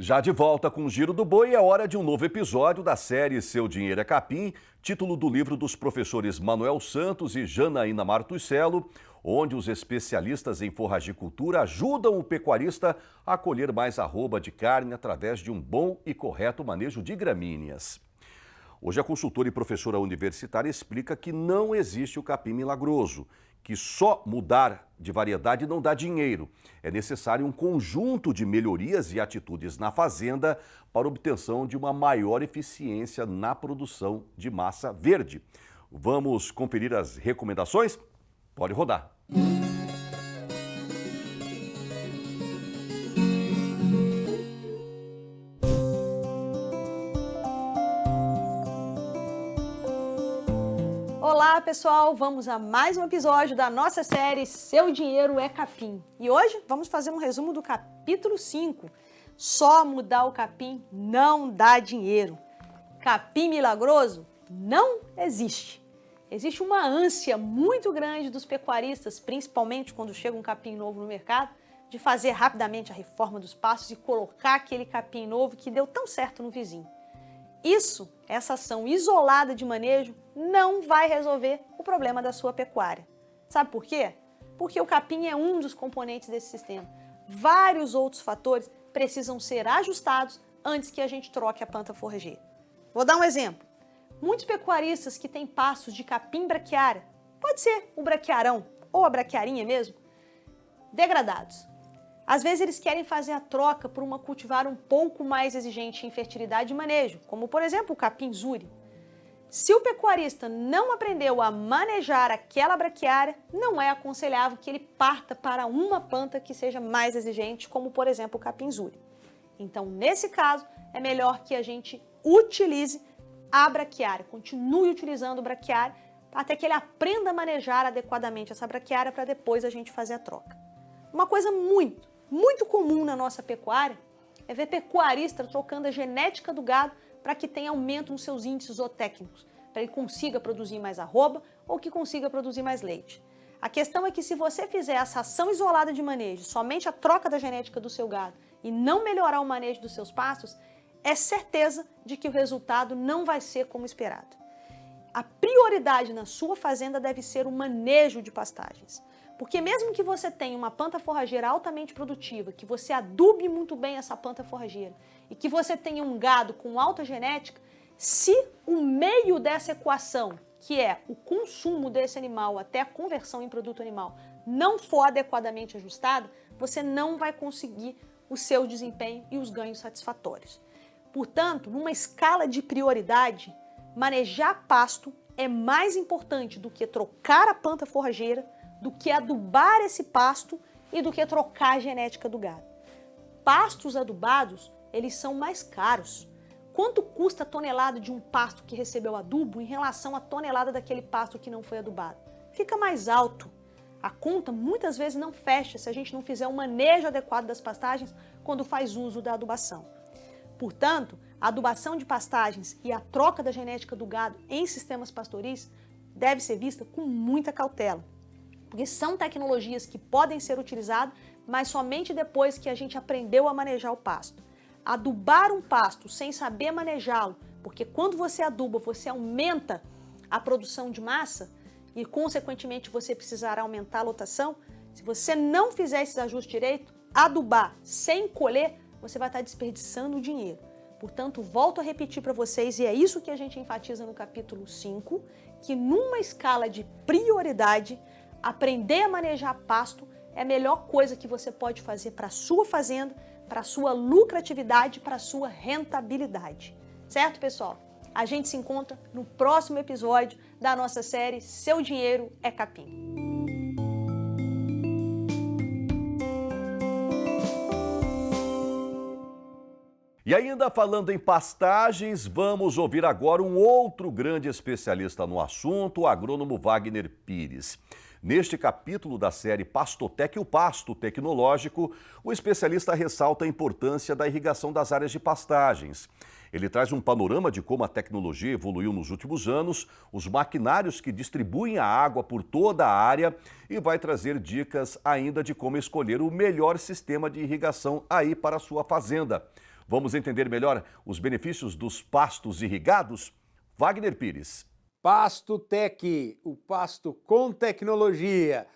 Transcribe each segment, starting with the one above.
Já de volta com o Giro do Boi, é hora de um novo episódio da série Seu Dinheiro é Capim, título do livro dos professores Manuel Santos e Janaína Martuscello, onde os especialistas em forragicultura ajudam o pecuarista a colher mais arroba de carne através de um bom e correto manejo de gramíneas. Hoje a consultora e professora universitária explica que não existe o capim milagroso, que só mudar de variedade não dá dinheiro. É necessário um conjunto de melhorias e atitudes na fazenda para obtenção de uma maior eficiência na produção de massa verde. Vamos conferir as recomendações? Pode rodar. Olá pessoal, vamos a mais um episódio da nossa série Seu Dinheiro é Capim. E hoje vamos fazer um resumo do capítulo 5. Só mudar o capim não dá dinheiro. Capim milagroso não existe. Existe uma ânsia muito grande dos pecuaristas, principalmente quando chega um capim novo no mercado, de fazer rapidamente a reforma dos pastos e colocar aquele capim novo que deu tão certo no vizinho. Essa ação isolada de manejo não vai resolver o problema da sua pecuária. Sabe por quê? Porque o capim é um dos componentes desse sistema. Vários outros fatores precisam ser ajustados antes que a gente troque a planta forrageira. Vou dar um exemplo. Muitos pecuaristas que têm pastos de capim braquiária, pode ser o braquiarão ou a braquiarinha mesmo, degradados. Às vezes eles querem fazer a troca por uma cultivar um pouco mais exigente em fertilidade e manejo, como por exemplo o capim zuri. Se o pecuarista não aprendeu a manejar aquela braquiária, não é aconselhável que ele parta para uma planta que seja mais exigente, como por exemplo o capim zuri. Então, nesse caso, é melhor que a gente utilize a braquiária, continue utilizando o braquiária, até que ele aprenda a manejar adequadamente essa braquiária para depois a gente fazer a troca. Uma coisa muito comum na nossa pecuária é ver pecuarista trocando a genética do gado para que tenha aumento nos seus índices zootécnicos, para ele consiga produzir mais arroba ou que consiga produzir mais leite. A questão é que se você fizer essa ação isolada de manejo, somente a troca da genética do seu gado e não melhorar o manejo dos seus pastos, é certeza de que o resultado não vai ser como esperado. A prioridade na sua fazenda deve ser o manejo de pastagens. Porque mesmo que você tenha uma planta forrageira altamente produtiva, que você adube muito bem essa planta forrageira e que você tenha um gado com alta genética, se o meio dessa equação, que é o consumo desse animal até a conversão em produto animal, não for adequadamente ajustado, você não vai conseguir o seu desempenho e os ganhos satisfatórios. Portanto, numa escala de prioridade, manejar pasto é mais importante do que trocar a planta forrageira, do que adubar esse pasto e do que trocar a genética do gado. Pastos adubados, eles são mais caros. Quanto custa a tonelada de um pasto que recebeu adubo em relação à tonelada daquele pasto que não foi adubado? Fica mais alto. A conta muitas vezes não fecha se a gente não fizer um manejo adequado das pastagens quando faz uso da adubação. Portanto, a adubação de pastagens e a troca da genética do gado em sistemas pastoris deve ser vista com muita cautela. Porque são tecnologias que podem ser utilizadas, mas somente depois que a gente aprendeu a manejar o pasto. Adubar um pasto sem saber manejá-lo, porque quando você aduba, você aumenta a produção de massa e, consequentemente, você precisará aumentar a lotação. Se você não fizer esses ajustes direito, adubar sem colher, você vai estar desperdiçando dinheiro. Portanto, volto a repetir para vocês, e é isso que a gente enfatiza no capítulo 5, que numa escala de prioridade, aprender a manejar pasto é a melhor coisa que você pode fazer para a sua fazenda, para a sua lucratividade, para a sua rentabilidade. Certo, pessoal? A gente se encontra no próximo episódio da nossa série Seu Dinheiro é Capim. E ainda falando em pastagens, vamos ouvir agora um outro grande especialista no assunto, o agrônomo Wagner Pires. Neste capítulo da série Pastotec, o pasto tecnológico, o especialista ressalta a importância da irrigação das áreas de pastagens. Ele traz um panorama de como a tecnologia evoluiu nos últimos anos, os maquinários que distribuem a água por toda a área e vai trazer dicas ainda de como escolher o melhor sistema de irrigação aí para a sua fazenda. Vamos entender melhor os benefícios dos pastos irrigados? Wagner Pires. Pasto Tech, o pasto com tecnologia.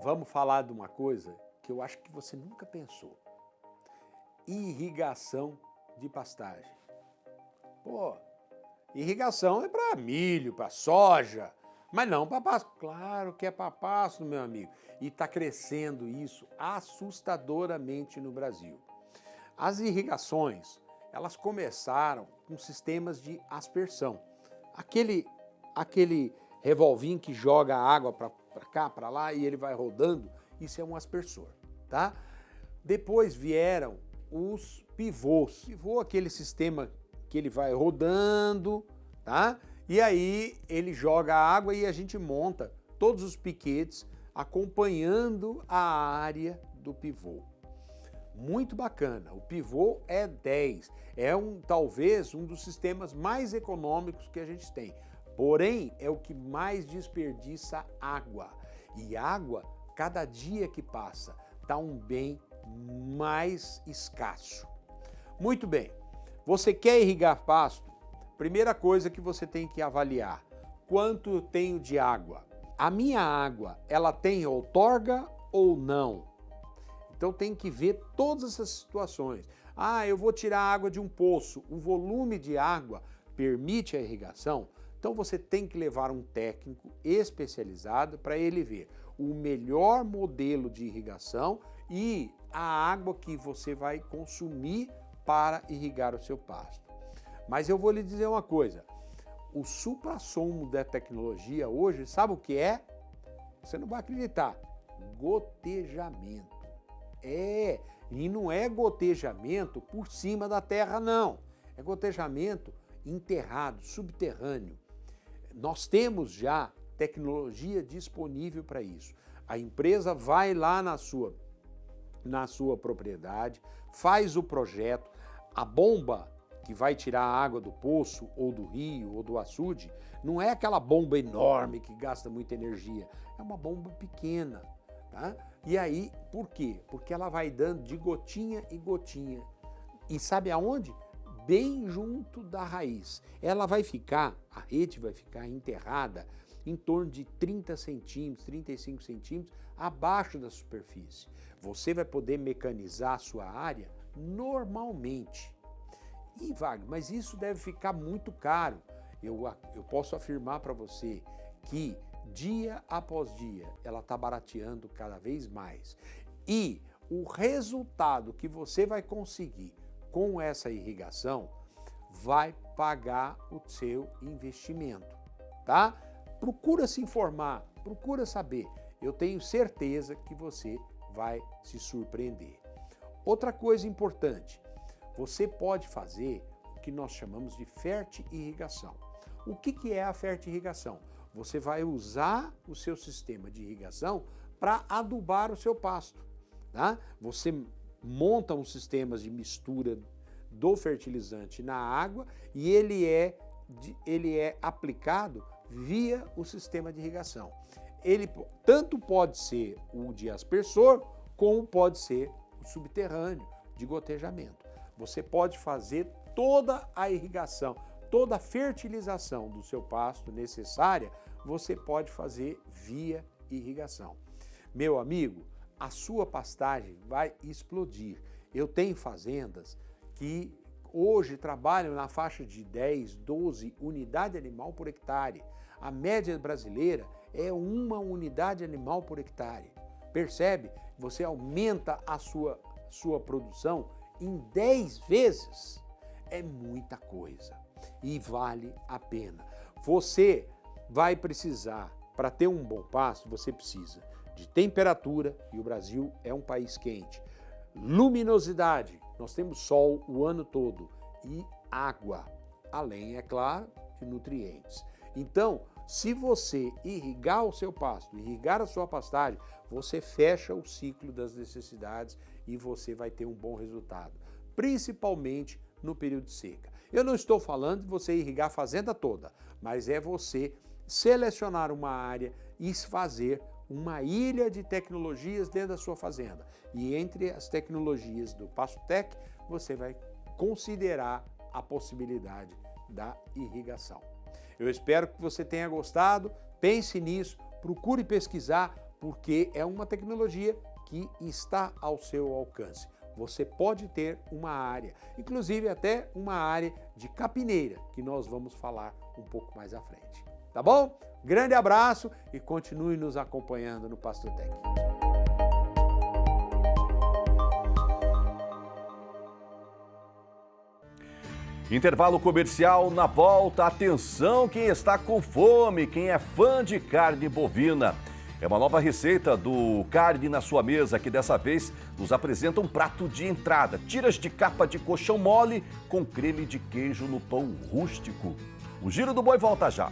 Vamos falar de uma coisa que eu acho que você nunca pensou. Irrigação de pastagem. Pô, irrigação é para milho, para soja, mas não para pasto. Claro que é para pasto, meu amigo. E está crescendo isso assustadoramente no Brasil. As irrigações, elas começaram com sistemas de aspersão. Aquele revolvinho que joga água para cá, para lá e ele vai rodando, isso é um aspersor, tá? Depois vieram os pivôs. Pivô, aquele sistema que ele vai rodando, tá? E aí ele joga a água e a gente monta todos os piquetes acompanhando a área do pivô. Muito bacana. O pivô é 10. É talvez um dos sistemas mais econômicos que a gente tem. Porém, é o que mais desperdiça água. E água, cada dia que passa, está um bem mais escasso. Muito bem. Você quer irrigar pasto? Primeira coisa que você tem que avaliar: quanto eu tenho de água? A minha água, ela tem outorga ou não? Então tem que ver todas essas situações. Ah, eu vou tirar água de um poço, o volume de água permite a irrigação? Então você tem que levar um técnico especializado para ele ver o melhor modelo de irrigação e a água que você vai consumir para irrigar o seu pasto. Mas eu vou lhe dizer uma coisa, o suprassumo da tecnologia hoje, sabe o que é? Você não vai acreditar, gotejamento. E não é gotejamento por cima da terra, não. É gotejamento enterrado, subterrâneo. Nós temos já tecnologia disponível para isso. A empresa vai lá na sua propriedade, faz o projeto, a bomba que vai tirar a água do poço, ou do rio, ou do açude, não é aquela bomba enorme que gasta muita energia, é uma bomba pequena, tá? E aí, por quê? Porque ela vai dando de gotinha em gotinha. E sabe aonde? Bem junto da raiz. Ela vai ficar, a rede vai ficar enterrada em torno de 30 centímetros, 35 centímetros abaixo da superfície. Você vai poder mecanizar a sua área normalmente. E Wagner, mas isso deve ficar muito caro. Eu posso afirmar para você que dia após dia ela está barateando cada vez mais. E o resultado que você vai conseguir com essa irrigação vai pagar o seu investimento, tá? Procura se informar, procura saber. Eu tenho certeza que você vai se surpreender. Outra coisa importante, você pode fazer o que nós chamamos de fertirrigação. O que é a fertirrigação? Você vai usar o seu sistema de irrigação para adubar o seu pasto, tá? Você monta uns sistemas de mistura do fertilizante na água e ele é aplicado via o sistema de irrigação. Ele tanto pode ser o de aspersor, como pode ser o subterrâneo, de gotejamento. Você pode fazer toda a irrigação, toda a fertilização do seu pasto necessária, você pode fazer via irrigação. Meu amigo, a sua pastagem vai explodir. Eu tenho fazendas que hoje trabalham na faixa de 10, 12 unidade animal por hectare. A média brasileira é 1 unidade animal por hectare. Percebe? Você aumenta a sua produção em 10 vezes. É muita coisa e vale a pena. Você vai precisar, para ter um bom pasto, você precisa de temperatura, e o Brasil é um país quente, luminosidade, nós temos sol o ano todo, e água, além, é claro, de nutrientes. Então, se você irrigar o seu pasto, irrigar a sua pastagem, você fecha o ciclo das necessidades e você vai ter um bom resultado, principalmente no período de seca. Eu não estou falando de você irrigar a fazenda toda, mas é você selecionar uma área e fazer uma ilha de tecnologias dentro da sua fazenda. E entre as tecnologias do PastoTech, você vai considerar a possibilidade da irrigação. Eu espero que você tenha gostado, pense nisso, procure pesquisar, porque é uma tecnologia que está ao seu alcance. Você pode ter uma área, inclusive até uma área de capineira, que nós vamos falar um pouco mais à frente. Tá bom? Grande abraço e continue nos acompanhando no PastoTech. Intervalo comercial, na volta. Atenção quem está com fome, quem é fã de carne bovina. É uma nova receita do Carne na Sua Mesa, que dessa vez nos apresenta um prato de entrada. Tiras de capa de colchão mole com creme de queijo no pão rústico. O Giro do Boi volta já.